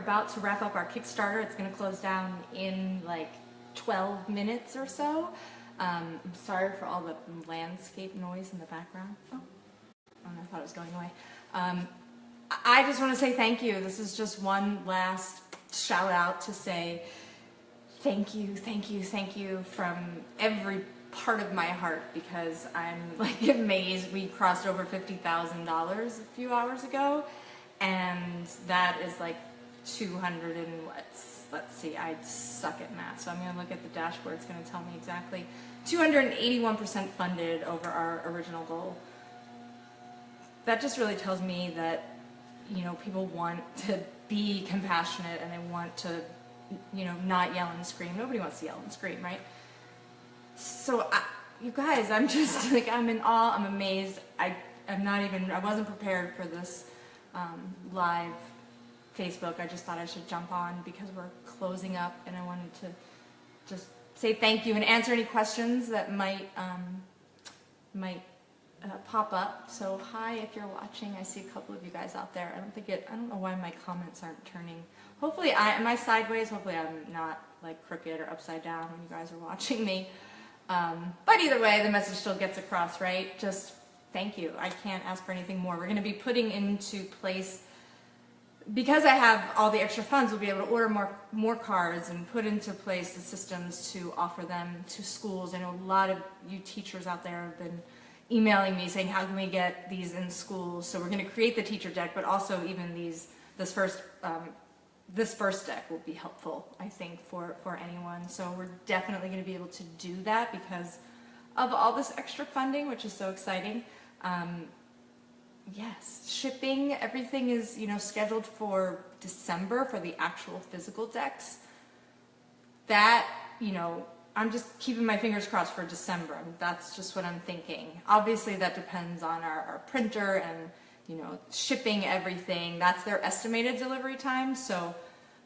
about to wrap up our Kickstarter. It's going to close down in like 12 minutes or so. I'm sorry for all the landscape noise in the background. Oh, I thought it was going away. I just want to say thank you. This is just one last shout out to say thank you, thank you, thank you from every part of my heart, because I'm like amazed. We crossed over $50,000 a few hours ago, and that is like 200 and let's see, I suck at math, so I'm going to look at the dashboard. It's going to tell me exactly 281% funded over our original goal. That just really tells me that, you know, people want to be compassionate and they want to, you know, not yell and scream. Nobody wants to yell and scream, right? So, you guys, I'm just like, I'm in awe, I'm amazed. I wasn't prepared for this live Facebook. I just thought I should jump on because we're closing up, and I wanted to just say thank you and answer any questions that might pop up. So hi, if you're watching. I see a couple of you guys out there. I don't know why my comments aren't turning. Hopefully am I sideways? Hopefully I'm not like crooked or upside down when you guys are watching me. But either way, the message still gets across, right? Just thank you. I can't ask for anything more. We're going to be putting into place, because I have all the extra funds, we'll be able to order more cards and put into place the systems to offer them to schools. I know a lot of you teachers out there have been emailing me saying, how can we get these in schools? So we're going to create the teacher deck, but also even this first deck will be helpful, I think, for anyone. So we're definitely going to be able to do that because of all this extra funding, which is so exciting. Yes, shipping, everything is, you know, scheduled for December for the actual physical decks. That, you know, I'm just keeping my fingers crossed for December. That's just what I'm thinking. Obviously, that depends on our printer and, you know, shipping everything. That's their estimated delivery time. So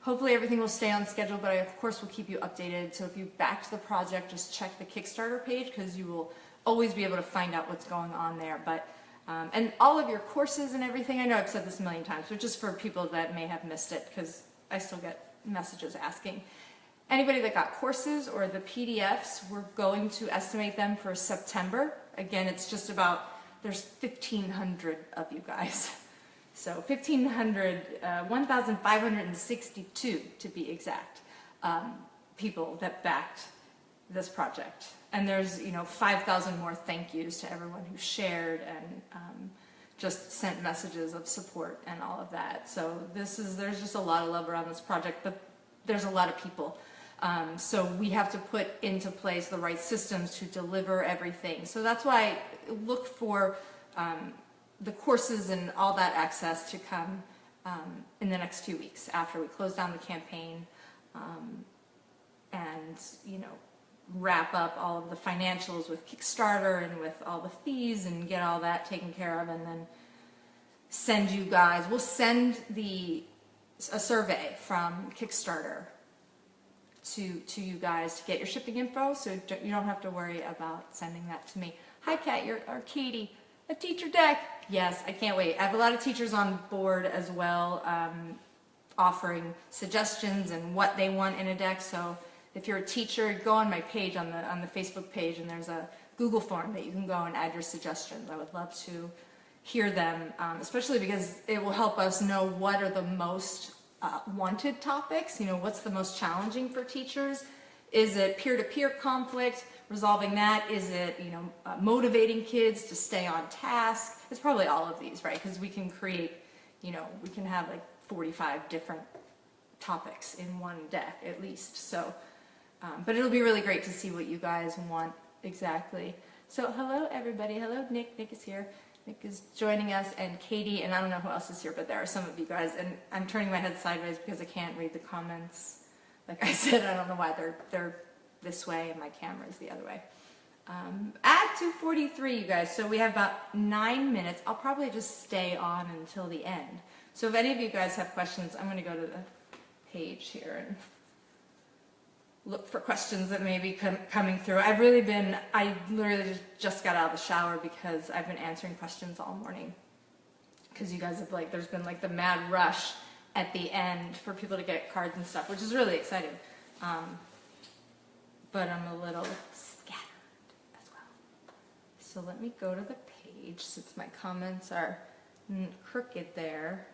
hopefully everything will stay on schedule, but I, of course, will keep you updated. So if you backed the project, just check the Kickstarter page because you will always be able to find out what's going on there. But and all of your courses and everything, I know I've said this a million times, but just for people that may have missed it, because I still get messages asking. Anybody that got courses or the PDFs, we're going to estimate them for September. Again, it's just about, there's 1,500 of you guys. So 1,562 to be exact, people that backed this project. And there's, you know, 5,000 more thank yous to everyone who shared and just sent messages of support and all of that. So there's just a lot of love around this project, but there's a lot of people. So we have to put into place the right systems to deliver everything. So that's why I look for the courses and all that access to come in the next few weeks after we close down the campaign and, you know, wrap up all of the financials with Kickstarter and with all the fees and get all that taken care of, and then send you guys, we'll send a survey from Kickstarter to you guys to get your shipping info, so you don't have to worry about sending that to me. Hi Kat, or Katie, a teacher deck. Yes, I can't wait. I have a lot of teachers on board as well, offering suggestions and what they want in a deck. So if you're a teacher, go on my page, on the Facebook page, and there's a Google form that you can go and add your suggestions. I would love to hear them, especially because it will help us know what are the most wanted topics. You know, what's the most challenging for teachers? Is it peer-to-peer conflict, resolving that? Is it, you know, motivating kids to stay on task? It's probably all of these, right? Because we can create, you know, we can have like 45 different topics in one deck at least. So, but it'll be really great to see what you guys want exactly. So hello everybody. Hello Nick. Nick is here. Nick is joining us, and Katie, and I don't know who else is here, but there are some of you guys, and I'm turning my head sideways because I can't read the comments. Like I said, I don't know why they're this way and my camera is the other way. At 2:43, you guys, so we have about 9 minutes. I'll probably just stay on until the end. So if any of you guys have questions, I'm going to go to the page here and look for questions that may be coming through. I literally just got out of the shower because I've been answering questions all morning. Because you guys have, like, there's been like the mad rush at the end for people to get cards and stuff, which is really exciting. But I'm a little scattered as well. So let me go to the page since my comments are crooked there.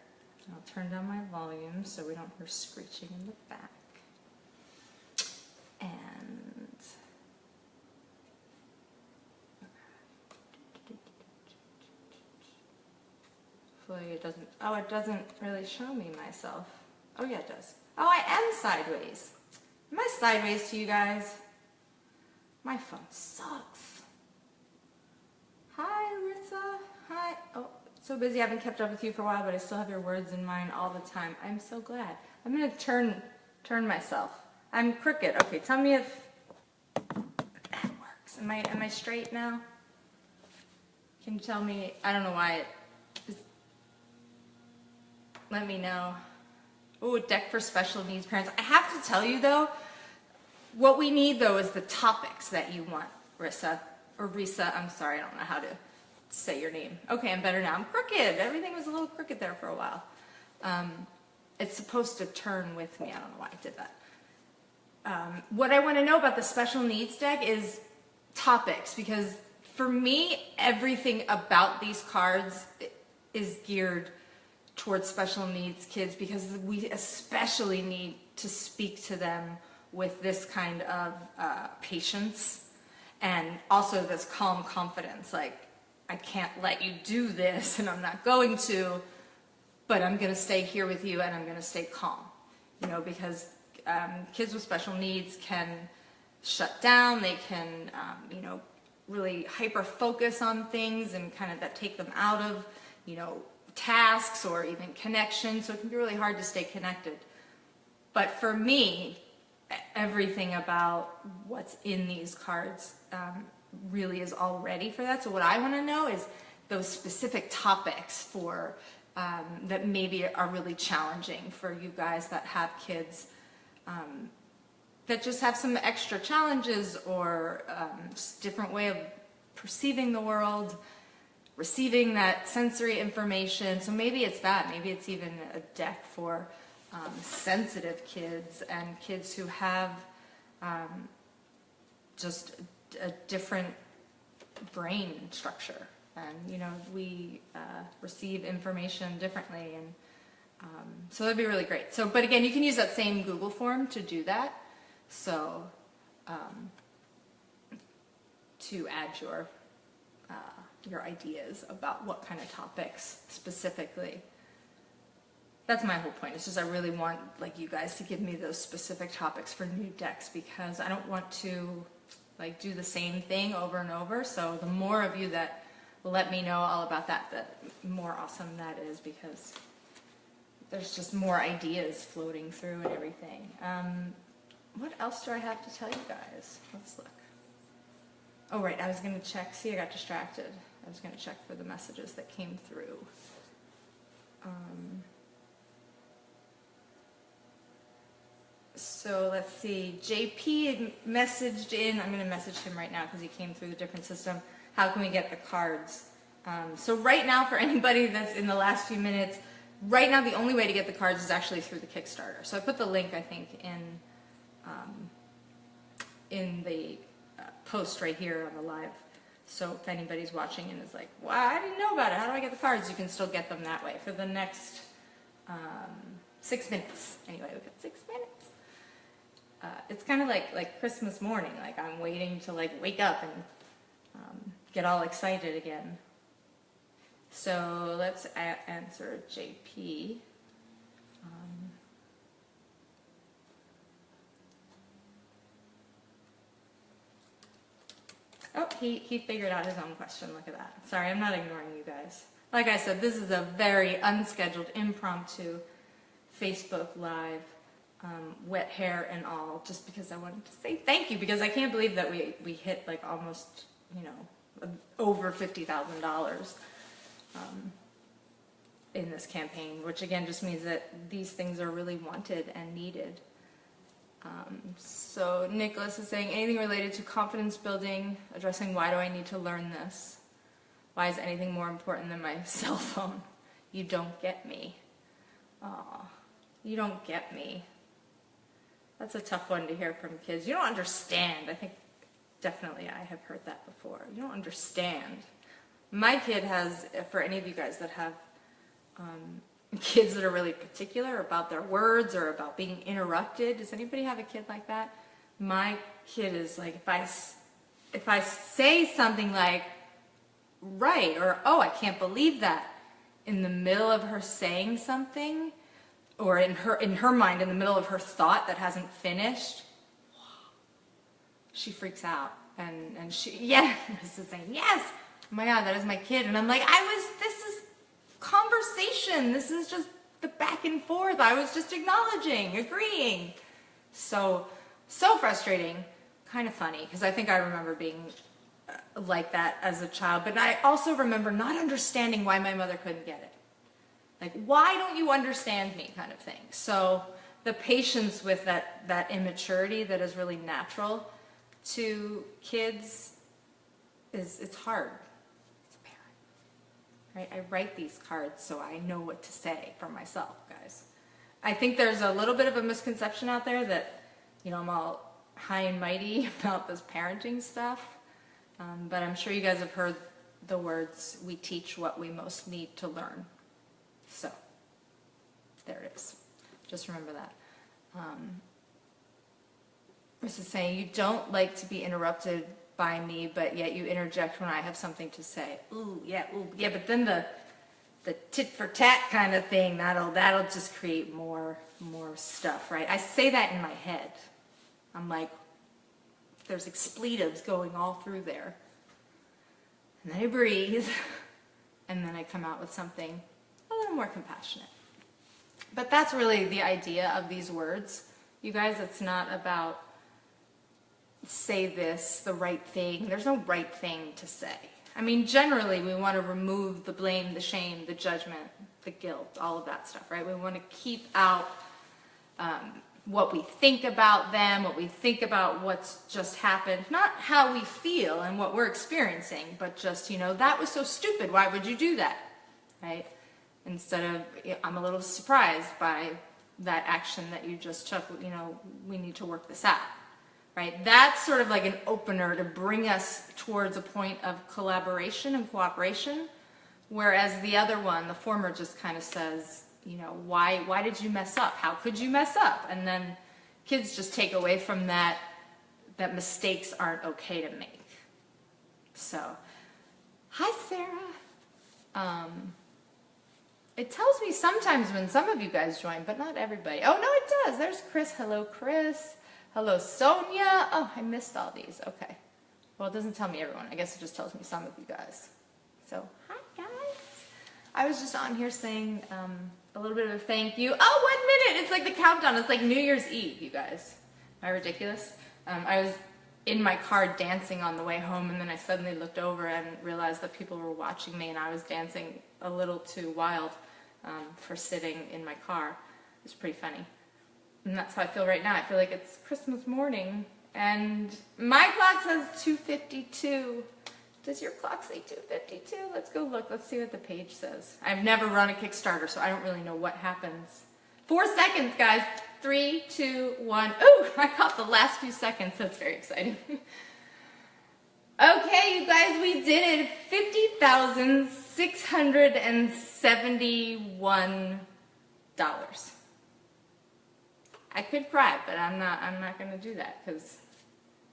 I'll turn down my volume so we don't hear screeching in the back. And hopefully it doesn't, oh, it doesn't really show me myself. Oh yeah, it does. Oh, I am sideways. Am I sideways to you guys? My phone sucks. Hi, Larissa. Hi. Oh, so busy. I haven't kept up with you for a while, but I still have your words in mind all the time. I'm so glad. I'm going to turn myself. I'm crooked. Okay, tell me if that works. Am I straight now? Can you tell me? I don't know why it is. Let me know. Oh, deck for special needs parents. I have to tell you though, what we need though is the topics that you want, Rissa. Or Risa, I'm sorry, I don't know how to say your name. Okay, I'm better now. I'm crooked. Everything was a little crooked there for a while. It's supposed to turn with me. I don't know why I did that. What I want to know about the special needs deck is topics, because for me, everything about these cards is geared towards special needs kids, because we especially need to speak to them with this kind of patience and also this calm confidence. Like, I can't let you do this and I'm not going to, but I'm going to stay here with you and I'm going to stay calm, you know, because kids with special needs can shut down, they can, you know, really hyper focus on things and kind of that take them out of, you know, tasks or even connection. So it can be really hard to stay connected. But for me, everything about what's in these cards really is all ready for that. So what I want to know is those specific topics for that maybe are really challenging for you guys that have kids that just have some extra challenges or just different way of perceiving the world, receiving that sensory information. So maybe it's that. Maybe it's even a deck for sensitive kids and kids who have just a different brain structure. And, you know, we receive information differently. And so that'd be really great. So, but again, you can use that same Google form to do that. So to add your ideas about what kind of topics specifically. That's my whole point. It's just I really want like you guys to give me those specific topics for new decks, because I don't want to like do the same thing over and over. So the more of you that let me know all about that, the more awesome that is, because there's just more ideas floating through and everything. What else do I have to tell you guys? Let's look. Oh, right, I was going to check. See, I got distracted. I was going to check for the messages that came through. So let's see. JP messaged in. I'm going to message him right now because he came through the different system. How can we get the cards? So right now, for anybody that's in the last few minutes, right now the only way to get the cards is actually through the Kickstarter. So I put the link, I think, in the post right here on the live. So if anybody's watching and is like, wow, I didn't know about it, how do I get the cards? You can still get them that way for the next 6 minutes. Anyway, we've got 6 minutes. It's kind of like Christmas morning. Like I'm waiting to like wake up and get all excited again. So let's answer JP. Oh, he figured out his own question. Look at that. Sorry, I'm not ignoring you guys. Like I said, this is a very unscheduled, impromptu Facebook Live, wet hair and all, just because I wanted to say thank you, because I can't believe that we hit like almost, you know, over $50,000 in this campaign, which again just means that these things are really wanted and needed. So Nicholas is saying, anything related to confidence building, addressing why do I need to learn this? Why is anything more important than my cell phone? You don't get me. Aw. You don't get me. That's a tough one to hear from kids. You don't understand. I think definitely I have heard that before. You don't understand. My kid has, for any of you guys that have kids that are really particular about their words or about being interrupted, does anybody have a kid like that? My kid is like, if I say something like, right, or, oh, I can't believe that, in the middle of her saying something, or in her mind, in the middle of her thought that hasn't finished, she freaks out. And she, yeah, this is saying, yes, oh my God, that is my kid. And I'm like, this is conversation. This is just the back and forth. I was just acknowledging, agreeing. So frustrating, kind of funny, because I think I remember being like that as a child. But I also remember not understanding why my mother couldn't get it. Like, why don't you understand me, kind of thing. So the patience with that immaturity that is really natural to kids it's hard. It's a parent, right? I write these cards so I know what to say for myself, guys. I think there's a little bit of a misconception out there that, you know, I'm all high and mighty about this parenting stuff, but I'm sure you guys have heard the words, we teach what we most need to learn. So, there it is. Just remember that. This is saying, you don't like to be interrupted by me, but yet you interject when I have something to say. Ooh, yeah, but then the tit for tat kind of thing, that'll just create more stuff, right? I say that in my head. I'm like, there's expletives going all through there. And then I breathe, and then I come out with something a little more compassionate. But that's really the idea of these words. You guys, it's not about say this, the right thing. There's no right thing to say. I mean, generally, we want to remove the blame, the shame, the judgment, the guilt, all of that stuff, right? We want to keep out what we think about them, what we think about what's just happened, not how we feel and what we're experiencing, but just, you know, that was so stupid. Why would you do that, right? Instead of, I'm a little surprised by that action that you just took, you know, we need to work this out, right? That's sort of like an opener to bring us towards a point of collaboration and cooperation, whereas the other one, the former, just kind of says, you know, why did you mess up? How could you mess up? And then kids just take away from that mistakes aren't okay to make. So, hi Sarah. It tells me sometimes when some of you guys join, but not everybody. Oh, no, it does. There's Chris. Hello, Chris. Hello, Sonia. Oh, I missed all these. Okay. Well, it doesn't tell me everyone. I guess it just tells me some of you guys. So, hi, guys. I was just on here saying a little bit of a thank you. Oh, 1 minute. It's like the countdown. It's like New Year's Eve, you guys. Am I ridiculous? I was in my car dancing on the way home, and then I suddenly looked over and realized that people were watching me, and I was dancing a little too wild for sitting in my car. It's pretty funny. And that's how I feel right now. I feel like it's Christmas morning, and my clock says 2:52. Does your clock say 2:52? Let's go look. Let's see what the page says. I've never run a Kickstarter, so I don't really know what happens. 4 seconds, guys. 3, 2, 1. Ooh, I caught the last few seconds. That's very exciting. Okay, you guys, we did it. $50,671. I could cry, but I'm not going to do that because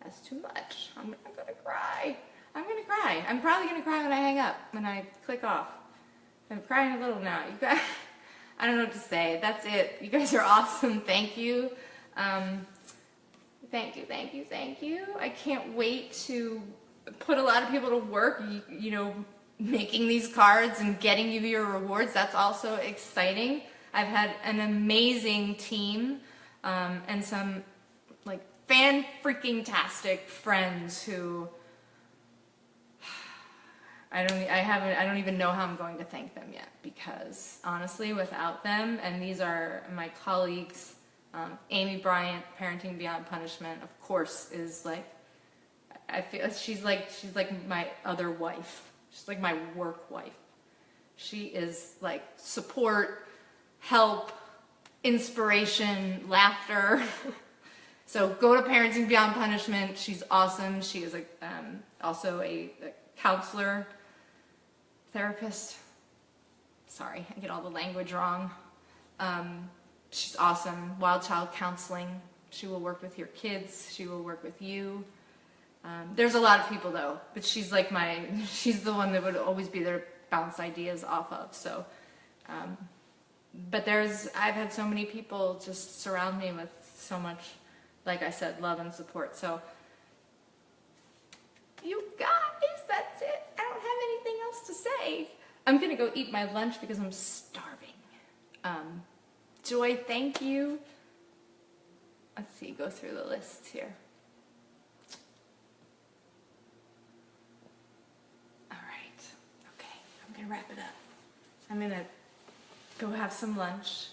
that's too much. I'm going to cry. I'm going to cry. I'm probably going to cry when I hang up, when I click off. I'm crying a little now. You guys, I don't know what to say. That's it. You guys are awesome. Thank you. Thank you, thank you, thank you. I can't wait to put a lot of people to work, you know, making these cards and getting you your rewards. That's also exciting. I've had an amazing team and some like fan-freaking-tastic friends who I don't even know how I'm going to thank them yet, because honestly, without them, and these are my colleagues, Amy Bryant, Parenting Beyond Punishment, of course, is like, I feel she's like my other wife. She's like my work wife. She is like support, help, inspiration, laughter. So go to Parenting Beyond Punishment. She's awesome. She is also a counselor, therapist. Sorry, I get all the language wrong. She's awesome. Wild Child Counseling. She will work with your kids. She will work with you. There's a lot of people though, but she's like she's the one that would always be there to bounce ideas off of. So, but I've had so many people just surround me with so much, like I said, love and support. So, you guys, that's it. I don't have anything else to say. I'm gonna go eat my lunch because I'm starving. Joy, thank you. Let's see, go through the lists here. All right, okay, I'm gonna wrap it up. I'm gonna go have some lunch.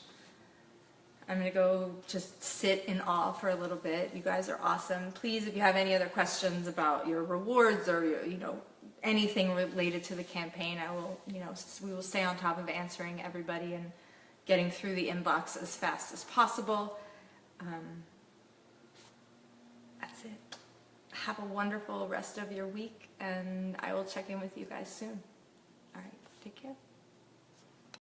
I'm gonna go just sit in awe for a little bit. You guys are awesome. Please, if you have any other questions about your rewards or your, anything related to the campaign, we will stay on top of answering everybody and getting through the inbox as fast as possible. That's it. Have a wonderful rest of your week, and I will check in with you guys soon. All right, take care.